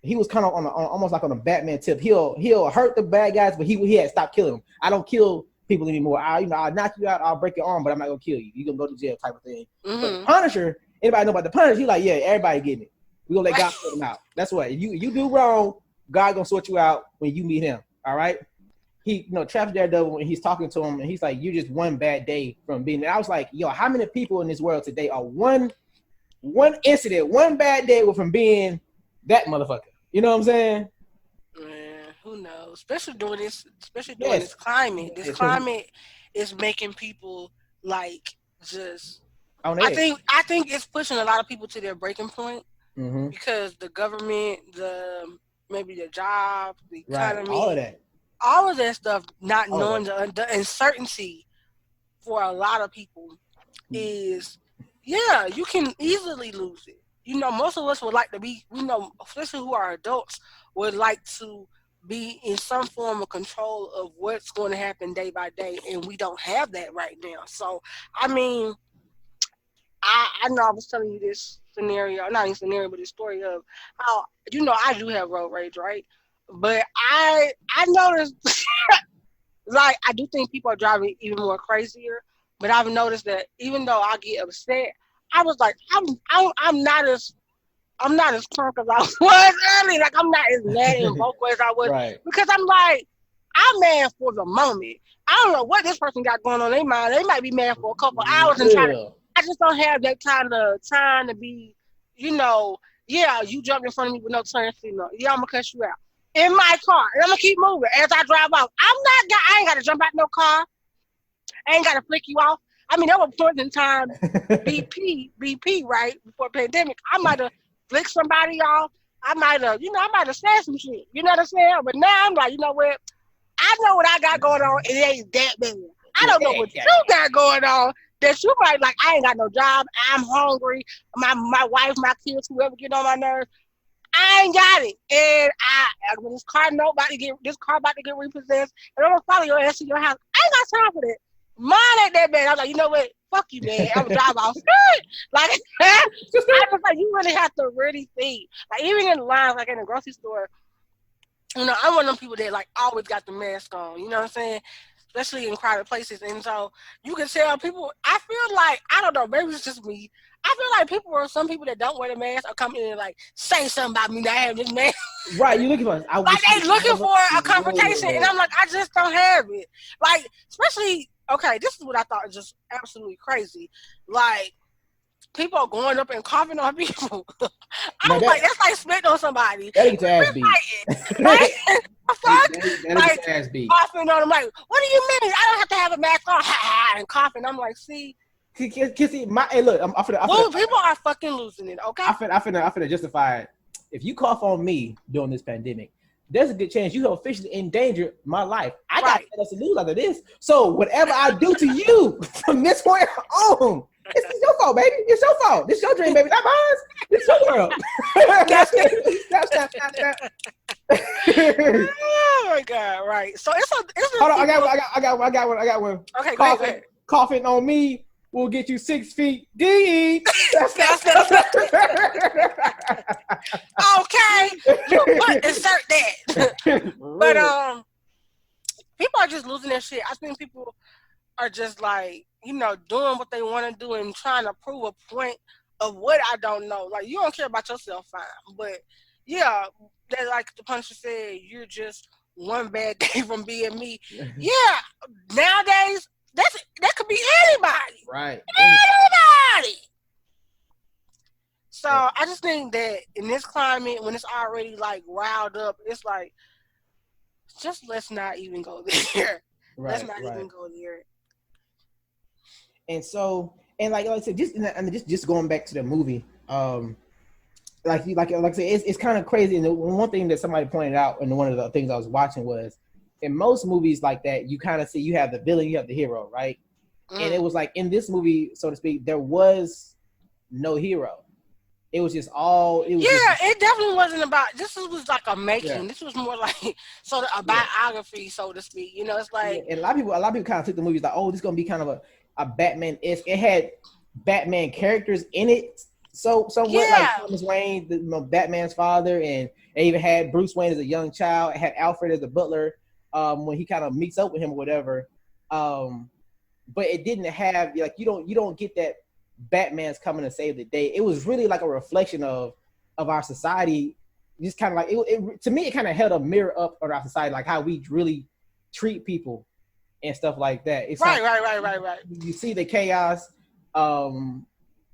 he was kind of on almost like on a Batman tip. He'll hurt the bad guys, but he had stopped killing them. I don't kill people anymore. I'll knock you out. I'll break your arm, but I'm not gonna kill you. You're gonna go to jail, type of thing. But Punisher, anybody know about the Punisher? He's like, yeah, everybody getting it. We're gonna let God sort him out. That's what you do wrong. God gonna sort you out when you meet him. All right. He, traps Daredevil and he's talking to him and he's like, you're just one bad day from being there. I was like, yo, how many people in this world today are one one incident, one bad day from being that motherfucker. You know what I'm saying? Man, who knows? Especially during Yes. this climate. This It's 'cause climate is making people like just. on I edge. think I think it's pushing a lot of people to their breaking point Mm-hmm. because the government, maybe the job, the Right. All of economy, that. all of that stuff, not All of knowing that. the uncertainty for a lot of people is, yeah, you can easily lose it. Most of us would like to be, especially who are adults, would like to be in some form of control of what's going to happen day by day, and we don't have that right now. So, I mean, I know I was telling you this scenario, not even scenario, but the story of how I do have road rage, right? But I noticed like I do think people are driving even more crazier. But I've noticed that even though I get upset, I was like, I'm not as drunk as I was early. Like I'm not as mad and vocal as I was Right. because I'm like, I'm mad for the moment. I don't know what this person got going on in their mind. They might be mad for a couple hours and try to. Yeah. I just don't have that kind of time to be, yeah, you jumped in front of me with no turn signal. Yeah, I'm gonna cut you out in my car, and I'm gonna keep moving as I drive off. I ain't gotta jump out no car. I ain't gotta flick you off. I mean, there were points in time, BP, right before pandemic. I might have flicked somebody off. I might have said some shit. You know what I'm saying? But now I'm like, you know what? I know what I got going on. It ain't that bad. I don't know what you got going on. That you might like. I ain't got no job. I'm hungry. My wife, my kids, whoever get on my nerves. I ain't got it. And when this car about to get repossessed, and I'm gonna follow your ass to your house. I ain't got time for that. Mine ain't that bad. I'm like, you know what? Fuck you, man. I'm gonna drive off. Like, I was like, you really have to really think. Like, even in the lines, like in the grocery store, I'm one of them people that like always got the mask on. You know what I'm saying? Especially in crowded places. And so you can tell people. I feel like I don't know. Maybe it's just me. I feel like some people that don't wear the mask are coming in and like say something about me not having this mask. Right. You looking for? Like they looking for a confrontation, and I'm like, I just don't have it. Like, especially okay, this is what I thought was just absolutely crazy. Like people are going up and coughing on people. I was like, that's like spitting on somebody. That gets your ass beat. Right? Fuck? That Like gets your ass beat. coughing on them. Like, what do you mean? I don't have to have a mask on. And coughing. I'm like, see. See, hey, look, People are fucking losing it. Okay. I finna justify it. If you cough on me during this pandemic, there's a good chance you have officially endangered my life. I got nothing to lose after this. So whatever I do to you from this point on, it's your fault, baby. It's your fault. This your dream, baby, not mine. It's your world. Oh my god! Right. So it's a. Hold on, I got one. Okay, go ahead. Coughing on me will get you 6 feet deep. Okay, you put insert that. But people are just losing their shit. I think people are just like doing what they want to do and trying to prove a point of what I don't know. Like you don't care about yourself, fine, but yeah, that like the Punisher said, you're just one bad day from being me. Yeah, nowadays that could be anybody. Right. Anybody. So I just think that in this climate, when it's already like riled up, it's like just let's not even go there. Right, let's not even go there. And so, and like I said, just going back to the movie, like I said, it's kind of crazy. And one thing that somebody pointed out, and one of the things I was watching was, in most movies like that, you kind of see you have the villain, you have the hero, right? And it was like in this movie, so to speak, there was no hero. It was just all. It definitely wasn't about. This was like a making. Yeah. This was more like a biography, so to speak. It's like and a lot of people kind of took the movies like, oh, this is gonna be kind of a Batman-esque. It had Batman characters in it, so somewhat like Thomas Wayne, Batman's father, and they even had Bruce Wayne as a young child. It had Alfred as a butler when he kind of meets up with him or whatever. But it didn't have like you don't get that Batman's coming to save the day. It was really like a reflection of our society. Just kind of like it to me, it kind of held a mirror up on our society, like how we really treat people and stuff like that. It's right. You see the chaos.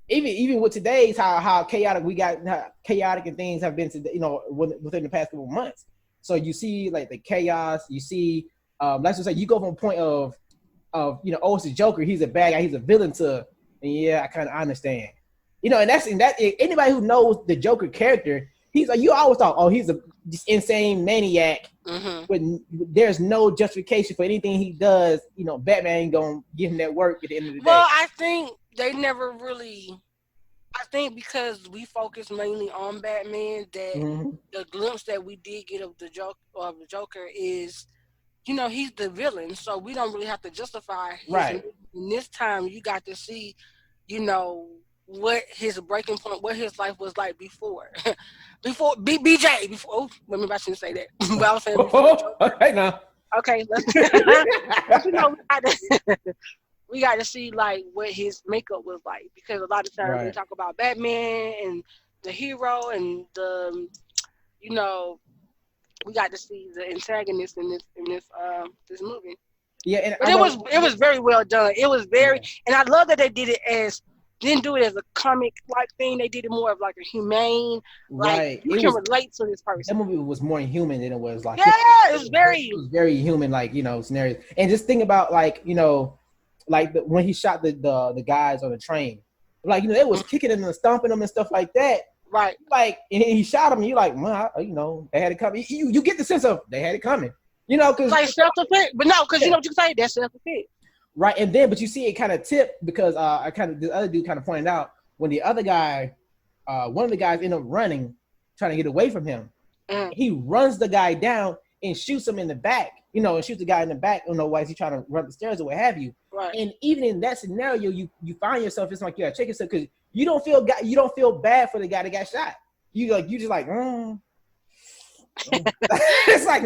even with today's how chaotic we got, how chaotic and things have been today, within the past couple of months. So you see like the chaos, you see, let's just say you go from a point of oh, it's a Joker, he's a bad guy, he's a villain, to, and yeah, I kind of understand, and that anybody who knows the Joker character, he's like, you always thought, oh, he's a just insane maniac, but there's no justification for anything he does. Batman ain't gonna give him that work at the end of the day. Well, I think they never really. I think because we focus mainly on Batman, that the glimpse that we did get of the Joker is, he's the villain, so we don't really have to justify his Right. And this time, you got to see, what his breaking point, what his life was like before, before BJ. Before, oh, let me I shouldn't say that. But I was saying before. Okay, now. Okay, let's. We got to see like what his makeup was like, because a lot of times we talk about Batman and the hero and the, we got to see the antagonist in this movie. Yeah, but it was very well done. It was very, and I love that they didn't do it as a comic like thing. They did it more of like a humane, like you can relate to this person. That movie was more human than it was like. Yeah, it was very human, like scenarios. And just think about like when he shot the guys on the train, like they was kicking them and stomping them and stuff like that. Right. Like, and he shot them, and you're like, well, they had it coming. You get the sense of they had it coming. Because like self-defense, but no, because you know what you can say, that's self-defense. Right, and then but you see it kind of tip because the other dude kind of pointed out when the other guy, one of the guys ended up running, trying to get away from him. He runs the guy down and shoots him in the back, and shoots the guy in the back. Why is he trying to run the stairs or what have you? Right. And even in that scenario, you find yourself, it's like you gotta check yourself because you don't feel bad for the guy that got shot. You just like, it's like,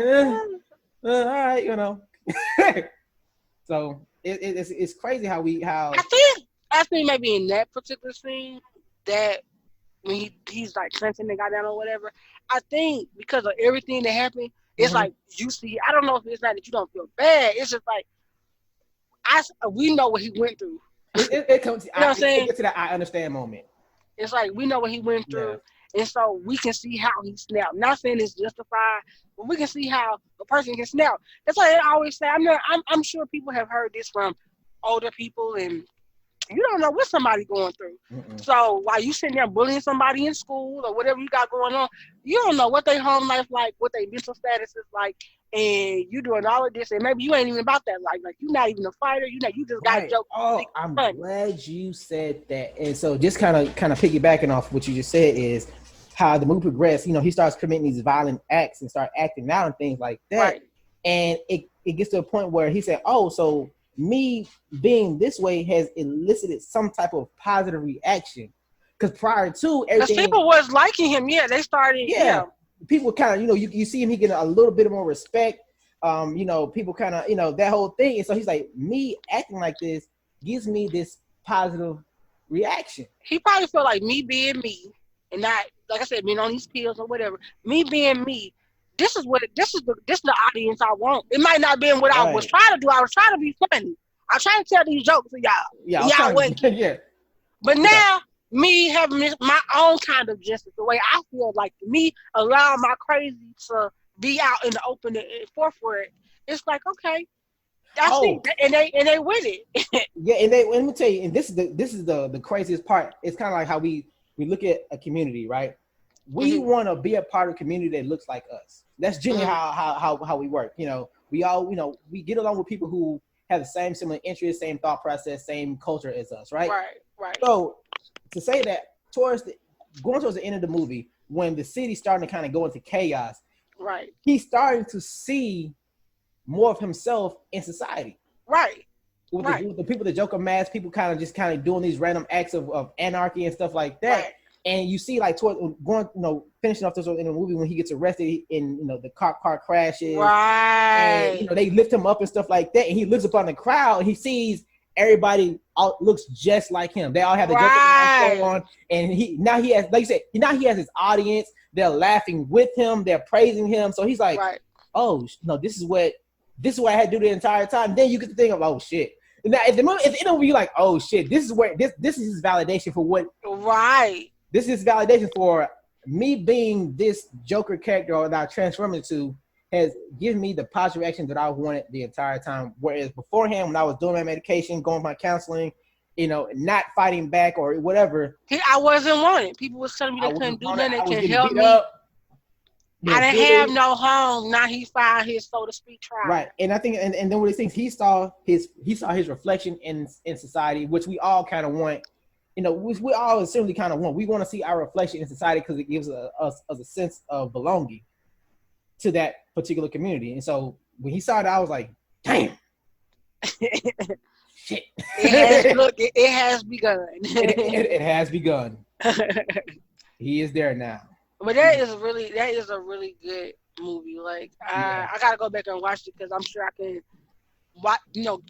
all right, So it's crazy how I think maybe in that particular scene that when he's like clenching the guy down or whatever, I think because of everything that happened, it's like you see. I don't know if it's not that you don't feel bad. It's just like we know what he went through. It comes. You know what I'm saying? It gets to that I understand moment. It's like we know what he went through, and so we can see how he snapped. Not saying it's justified, but we can see how a person can snap. That's why I always say. I'm sure people have heard this from older people, and you don't know what somebody's going through. So while you sitting there bullying somebody in school or whatever you got going on, you don't know what their home life like, what their mental status is like, and you doing all of this, and maybe you ain't even about that life. Like you're not even a fighter. You just got a joke. Oh, I'm glad you said that. And so just kind of piggybacking off what you just said is how the movie progressed. He starts committing these violent acts and start acting out and things like that. Right. And it gets to a point where he said, "Oh, so me being this way has elicited some type of positive reaction." Because prior to everything, people was liking him. Yeah, they started. Yeah. People kind of, you see him, he getting a little bit more respect. People kind of, that whole thing. And so he's like, me acting like this gives me this positive reaction. He probably felt like me being me and not, like I said, being on these pills or whatever. Me being me. This is the audience I want. It might not be what I was trying to do. I was trying to be funny. I was trying to tell these jokes to y'all. Yeah, y'all wasn't. Yeah. But now, me having my own kind of justice, the way I feel like me allowing my crazy to be out in the open and forefront, it's like, okay, I see, and they with it. Yeah, and let me tell you, and this is the craziest part. It's kind of like how we look at a community, right? We want to be a part of a community that looks like us. That's generally how we work. We all we get along with people who have the same similar interests, same thought process, same culture as us, right? Right. So to say that going towards the end of the movie, when the city's starting to kind of go into chaos, right, he's starting to see more of himself in society. Right. With the people, the Joker mask, people kind of doing these random acts of anarchy and stuff like that. Right. And you see, like, finishing off this in the movie when he gets arrested and the cop car crashes. Right. And they lift him up and stuff like that. And he looks upon the crowd and he sees everybody looks just like him. They all have the Joker mask on. And he has, like you said, he has his audience. They're laughing with him. They're praising him. So he's like, oh no, this is what I had to do the entire time. Then you get to think of, oh shit, Now, at the moment, at the end of the movie, you're like, oh shit, this is where this is his validation for what. Right. This is validation for me being this Joker character or that I transformed into has given me the positive reaction that I wanted the entire time. Whereas beforehand, when I was doing my medication, going my counseling, not fighting back or whatever, I wasn't wanted. People was telling me I they wasn't couldn't do on it. nothing. They I was couldn't getting help beat me. up. I didn't have no home. Now he found his, so to speak, tribe. Right, and I think, and then what he thinks, he saw his reflection in society, which we all kind of want. Which we all certainly kind of want. We want to see our reflection in society because it gives us a sense of belonging to that particular community. And so when he saw that, I was like, damn. Shit. It has begun. It has begun. He is there now. But that is a really good movie. Like I gotta go back and watch it because I'm sure I can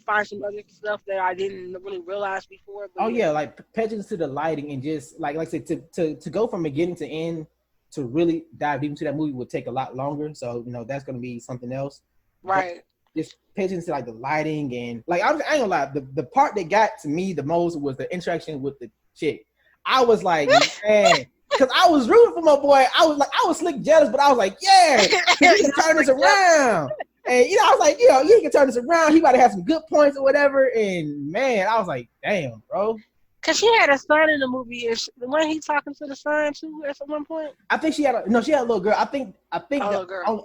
find some other stuff that I didn't really realize before. But like pay attention to the lighting and just like I said, to go from beginning to end to really dive deep into that movie would take a lot longer. So that's gonna be something else. Right. But just pay attention to like the lighting and like I ain't gonna lie, the part that got to me the most was the interaction with the chick. I was like, man. Because I was rooting for my boy. I was slick jealous, but I was like, yeah, he can turn this around. And, I was like, he can turn this around. He about to have some good points or whatever. And, man, I was like, damn, bro. Because she had a son in the movie. And wasn't he talking to the son, too, at one point? I think she had a little girl. I think the only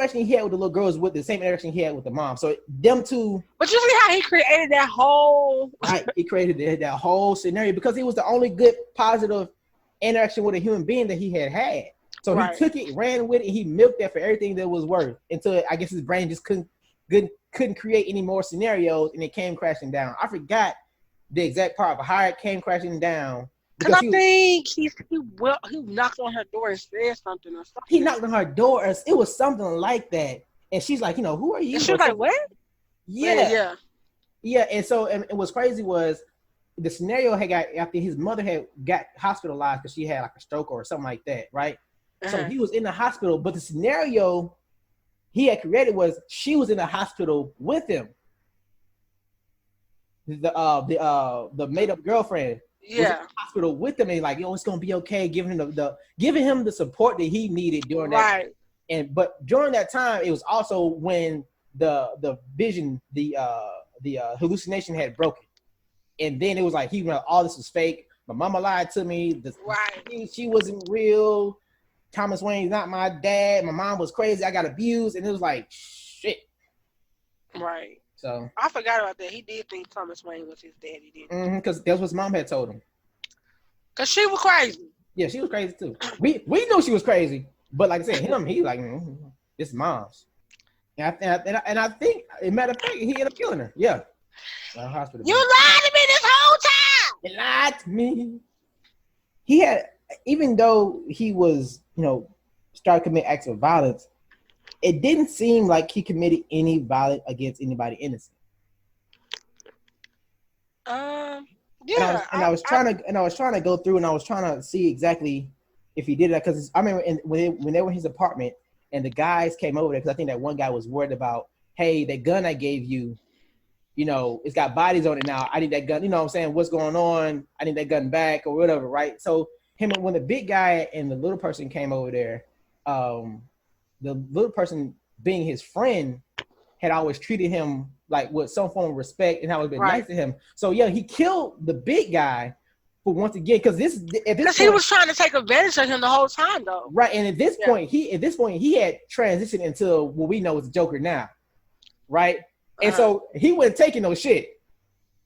action he had with the little girl was with the same interaction he had with the mom. So them two. But you see how he created that whole. Right, he created that whole scenario because he was the only good positive interaction with a human being that he had. So he took it, ran with it, and he milked that for everything that was worth until I guess his brain just couldn't create any more scenarios, and it came crashing down. I forgot the exact part of how it came crashing down. Because I think he knocked on her door and said something or something. He knocked on her door. It was something like that. And she's like, who are you? And she was like, what? Yeah. Yeah. And so and what's crazy was the scenario had got after his mother had got hospitalized because she had like a stroke or something like that, right? Uh-huh. So he was in the hospital, but the scenario he had created was she was in the hospital with him. The made up girlfriend. Was in the hospital with him and like, it's gonna be okay, giving him the support that he needed during that. Right. But during that time, it was also when the vision, the hallucination had broken, and then it was like all this was fake. My mama lied to me. She wasn't real. Thomas Wayne's not my dad. My mom was crazy. I got abused, and it was like shit. Right. So I forgot about that. He did think Thomas Wayne was his daddy, didn't he? Because that's what his mom had told him. Because she was crazy. Yeah, she was crazy too. We knew she was crazy, but like I said, he like this is mom's. And I think, as a matter of fact, he ended up killing her. Yeah. Hospital. You lied to me this whole time. You lied to me. He had, even though he was, started committing acts of violence, it didn't seem like he committed any violence against anybody innocent. Yeah. And I was trying to go through and I was trying to see exactly if he did that because I remember when they were in his apartment and the guys came over there because I think that one guy was worried about, hey, that gun I gave you, it's got bodies on it now. I need that gun. You know what I'm saying? What's going on? I need that gun back or whatever, right? So when the big guy and the little person came over there, the little person being his friend had always treated him like with some form of respect and always been nice to him. So yeah, he killed the big guy for once again because he was trying to take advantage of him the whole time though. Right, and at this point he had transitioned into what we know as Joker now, right? And so he wasn't taking no shit,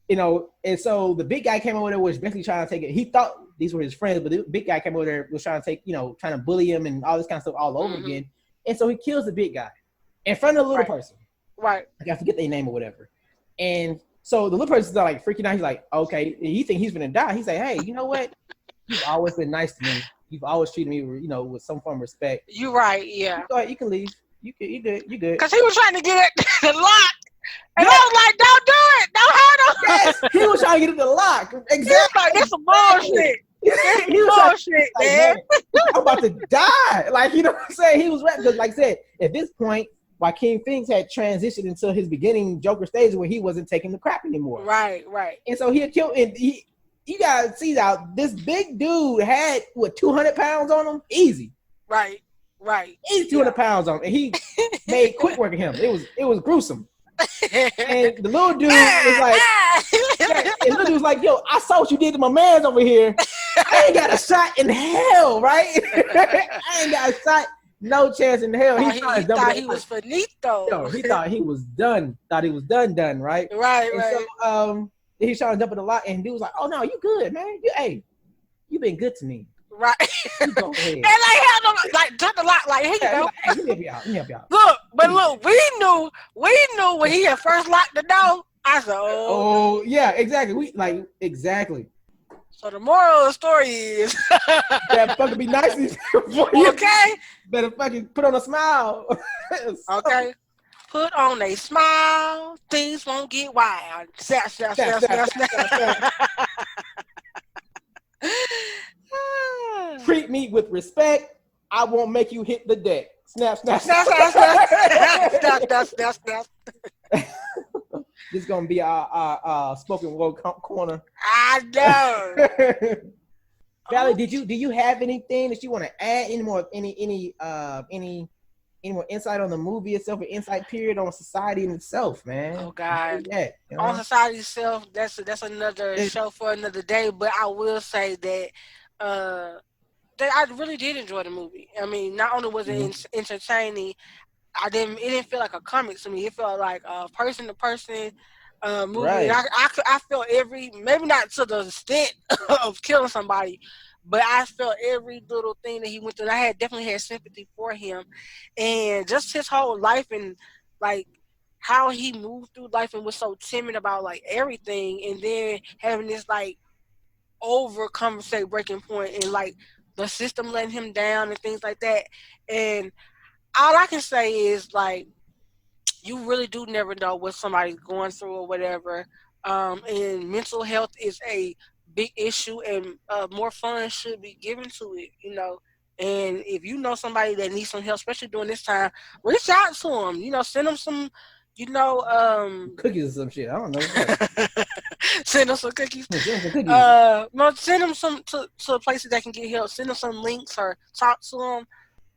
And so the big guy came over there was basically trying to take it. He thought these were his friends, but the big guy came over there was trying to take, trying to bully him and all this kind of stuff all over again. And so he kills the big guy in front of the little person. Right. I forget their name or whatever. And so the little person's like freaking out. He's like, okay, he think he's gonna die. He's like, hey, you know what? You've always been nice to me. You've always treated me, with some form of respect. You're right. Yeah. Go ahead, you can leave. You good. You good. Because he was trying to get it the lock, and I was like, don't do it. Don't hurt him. Yes, he was trying to get it the lock. Exactly. Like, this some bullshit. He was bullshit, man. I'm about to die. Like, you know what I'm saying? He was right because, like I said, at this point, Joaquin Phoenix had transitioned into his beginning Joker stage where he wasn't taking the crap anymore. Right. And so he had killed, and you gotta see out this big dude had 200 pounds on him, easy. Right. Easy 200 pounds on him, and he made quick work of him. It was gruesome. And the little dude was like, and the little dude was like, yo, I saw what you did to my man's over here. I ain't got a shot in hell, right? I ain't got a shot, no chance in hell. He thought he was finito. Yo, he thought he was done. Thought he was done, right? Right. So, he's trying to jump in the lot, and dude was like, "Oh no, you good, man? You been good to me." Right. You go ahead. And like jump the lot, like here you go. Like, hey, let me help you out. Look, we knew when he had first locked the door. I said, oh yeah, exactly. Exactly. So the moral of the story is that fucking be nice before you. Okay. Better fucking put on a smile. Okay. Put on a smile, things won't get wild. Snap. Treat me with respect. I won't make you hit the deck. Snap. This is gonna be our spoken word corner. I know. Valerie, do you have anything that you want to add? Any more insight on the movie itself, or insight period on society in itself, man? Oh God, on society itself, that's another show for another day. But I will say that I really did enjoy the movie. I mean, not only was it entertaining, it didn't feel like a comic to me. It felt like a person to person movie. Right. I felt maybe not to the extent of killing somebody, but I felt every little thing that he went through. I definitely had sympathy for him, and just his whole life, and like how he moved through life and was so timid about like everything, and then having this like overcompensate breaking point, and like the system letting him down and things like that. And all I can say is like, you really do never know what somebody's going through or whatever. And mental health is a big issue, and more funds should be given to it, you know. And if you know somebody that needs some help, especially during this time, reach out to them. You know, send them some, cookies or some shit. I don't know. Send them some cookies. Send them some to places that can get help. Send them some links or talk to them.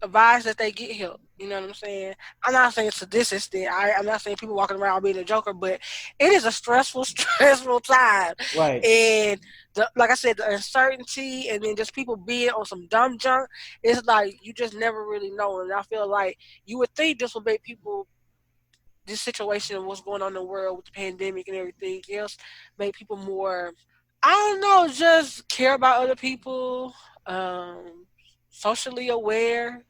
Advise that they get help. You know what I'm saying? I'm not saying to this extent. I'm not saying people walking around being a joker, but it is a stressful time. Right. And like I said, the uncertainty, and then just people being on some dumb junk. It's like you just never really know. And I feel like you would think this would make people, this situation of what's going on in the world with the pandemic and everything else, make people more, I don't know, just care about other people, socially aware,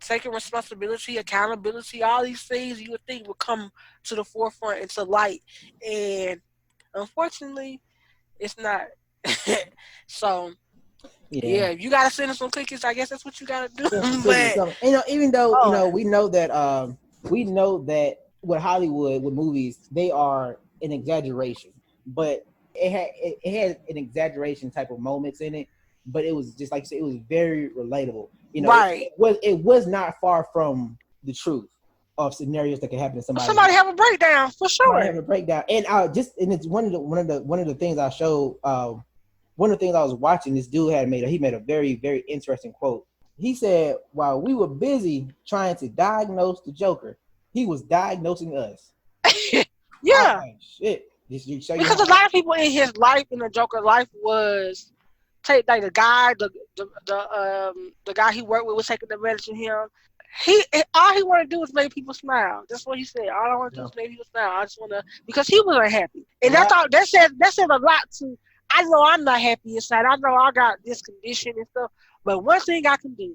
taking responsibility, accountability, all these things you would think would come to the forefront and to light. And unfortunately, it's not. So, yeah, you got to send them some cookies. I guess that's what you got to do. But, even though, we know that with Hollywood, with movies, they are an exaggeration, but it had an exaggeration type of moments in it. But it was just like you said, it was very relatable. Right. It was not far from the truth of scenarios that could happen to somebody. Somebody have a breakdown for sure. Have a breakdown, and it's one of the things I showed. One of the things I was watching, this dude made a very, very interesting quote. He said, "While we were busy trying to diagnose the Joker, he was diagnosing us." Yeah. Like, shit. Because a lot of people in his life, in the Joker life, was like the guy, the guy he worked with was taking advantage of him. All he wanted to do was make people smile. That's what he said. All I want to do is make people smile. I just want to, because he was unhappy, and that said a lot to. I know I'm not happy inside. I know I got this condition and stuff, but one thing I can do,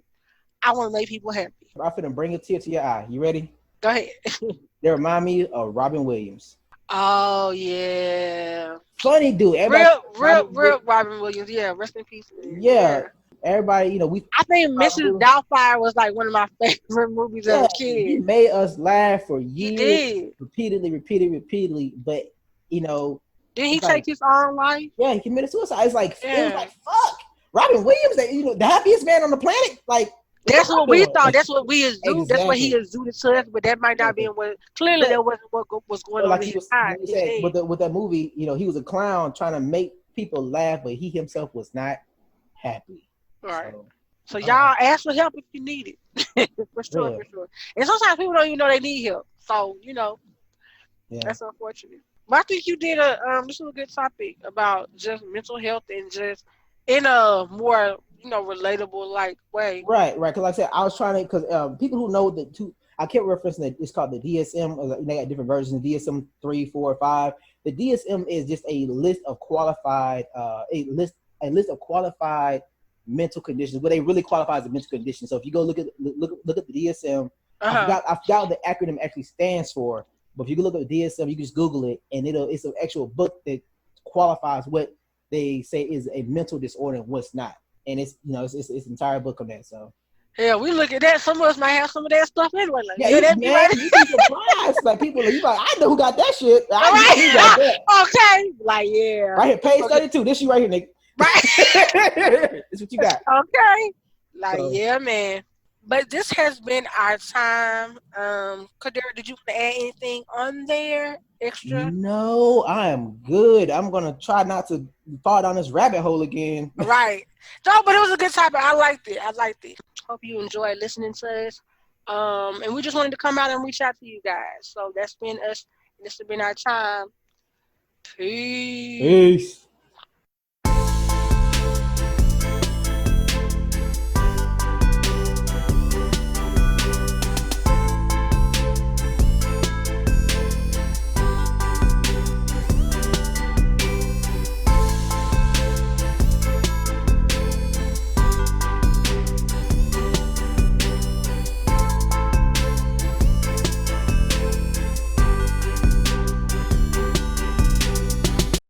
I want to make people happy. I'm finna bring a tear to your eye. You ready? Go ahead. They remind me of Robin Williams. Oh yeah, funny dude. Real Robin Williams. Yeah, rest in peace. Yeah. Everybody, I think Mrs. Doubtfire was like one of my favorite movies as a kid. He made us laugh for years. He did. Repeatedly. But did he take his own life? Yeah, he committed suicide. It was like fuck. Robin Williams, the happiest man on the planet. Like, That's what we doing? thought. That's what we assumed. That's what he Exactly. assumed to us, but that might not be Exactly. what. Clearly, But that wasn't what was going but on like in he his was, eye, like you his said, head. with that movie, he was a clown trying to make people laugh, but he himself was not happy. Right. So So I don't know. y'all ask for help if you need it. For sure, Yeah, for sure. And sometimes people don't even know they need help. So yeah. that's unfortunate. But I think you did this was a good topic about just mental health and just in a more relatable like way. Right, right. Because like I said, I was trying to because people who know the two, I kept referencing that it's called the DSM. They got different versions: DSM 3, 4, 5. The DSM is just a list of qualified, a list of qualified mental conditions. What they really qualify as a mental condition. So if you go look at the DSM, Uh huh. I forgot what the acronym actually stands for. But if you can look at the DSM, you can just Google it, and it's an actual book that qualifies what they say is a mental disorder and what's not, and it's an entire book on that. So Yeah, we look at that. Some of us might have some of that stuff anyway. Like, yeah, yeah, you that be right. man, you'd be surprised. Like people, you like, I know who got that shit. All I know who got right. that. Okay. Like, yeah. Right here, page Okay. 32. This you right here, nigga. Right. This what you got. Okay. Like, So yeah, man. But this has been our time. Kadira, did you want to add anything on there extra? no, I am good. I'm gonna try not to fall down this rabbit hole again. Right. No, but it was a good topic. I liked it. I liked it. Hope you enjoyed listening to us. And we just wanted to come out and reach out to you guys. So that's been us. This has been our time. Peace. Peace.